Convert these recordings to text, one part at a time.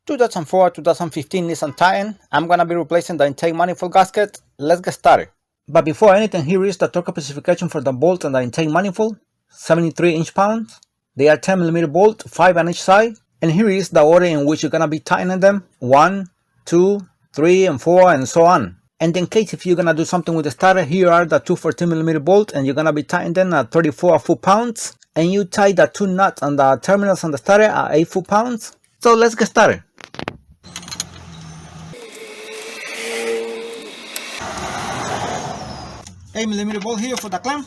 2004-2015 Nissan Titan. I'm gonna be replacing the intake manifold gasket. Let's get started. But before anything, here is the torque specification for the bolt and the intake manifold. 73 inch-pounds. They are 10mm bolt, 5 on each side. And here is the order in which you're gonna be tightening them. 1, 2, 3, and 4, and so on. And in case if you're gonna do something with the starter, here are the two 14mm bolts, and you're gonna be tightening them at 34 foot-pounds. And you tie the two nuts on the terminals on the starter at 8 foot-pounds. So let's get started. 8mm bolt here for the clamp.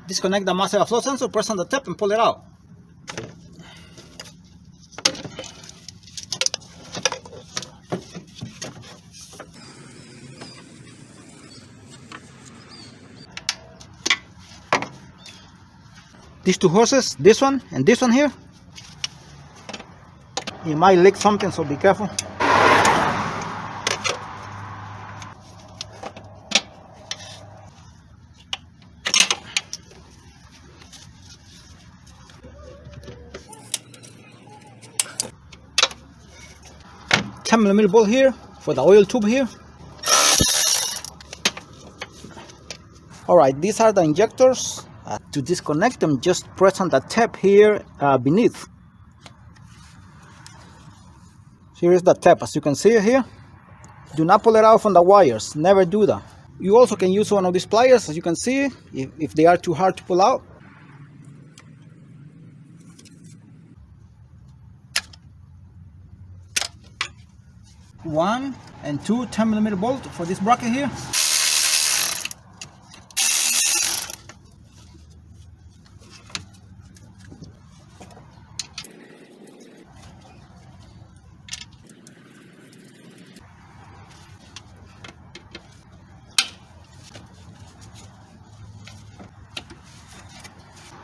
Disconnect the master flow sensor, press on the tip and pull it out. These two hoses, this one and this one here, you might leak something, so be careful. $10mm bolt here for the oil tube here. Alright, these are the injectors. To disconnect them, just press on the tab here beneath. Here is the tab, as you can see here. Do not pull it out from the wires, never do that. You also can use one of these pliers, as you can see, if they are too hard to pull out. One and two 10mm bolt for this bracket here.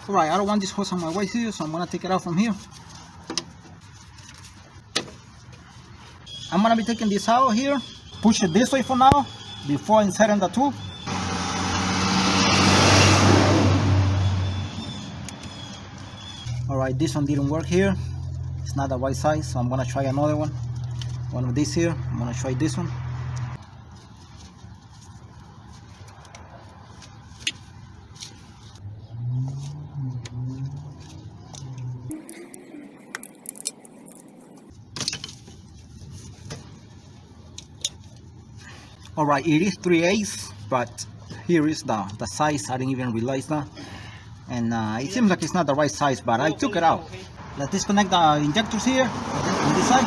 Alright, I don't want this hose on my way here, so I'm gonna take it out from here. I'm gonna be taking this out here, push it this way for now, before inserting the tool. Alright, this one didn't work here. It's not the right size, so I'm gonna try another one. One of these here, I'm gonna try this one. Alright, it is 3/8, but here is the size. I didn't even realize that. And it seems like it's not the right size, but I took it out. Let's disconnect the injectors here on this side.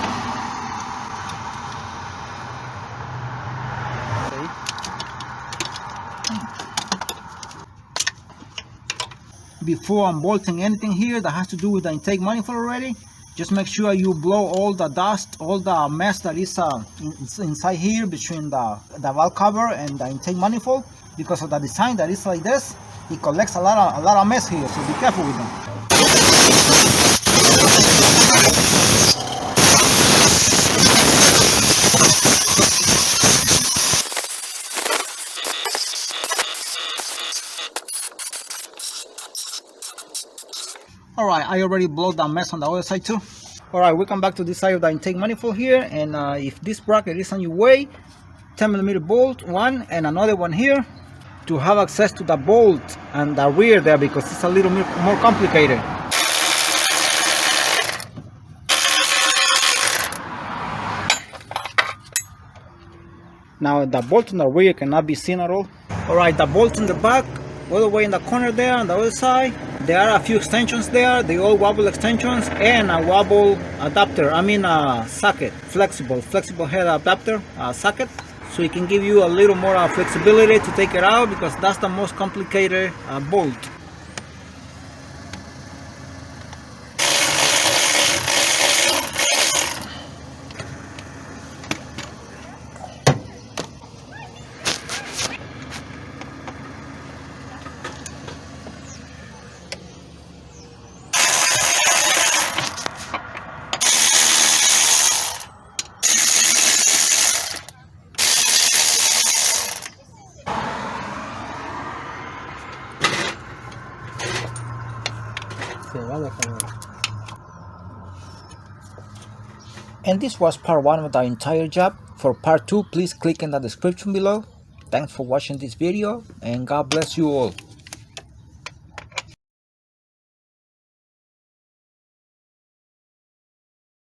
Okay. Before I'm bolting anything here that has to do with the intake manifold already, just make sure you blow all the dust, all the mess that is inside here between the valve cover and the intake manifold. Because of the design that is like this, it collects a lot of mess here, so be careful with them. Alright, I already blew the mess on the other side too. Alright, we come back to this side of the intake manifold here, and if this bracket is on your way, 10mm bolt, one and another one here, to have access to the bolt and the rear there, because it's a little more complicated. Now the bolt on the rear cannot be seen at all. Alright, the bolt in the back, all the way in the corner there on the other side, there are a few extensions there. They all wobble extensions and a wobble adapter, I mean a socket, flexible head adapter socket. So it can give you a little more flexibility to take it out, because that's the most complicated bolt. vale, cabrón. And this was part 1 of the entire job. For part 2, please click in the description below. Thanks for watching this video, and God bless you all.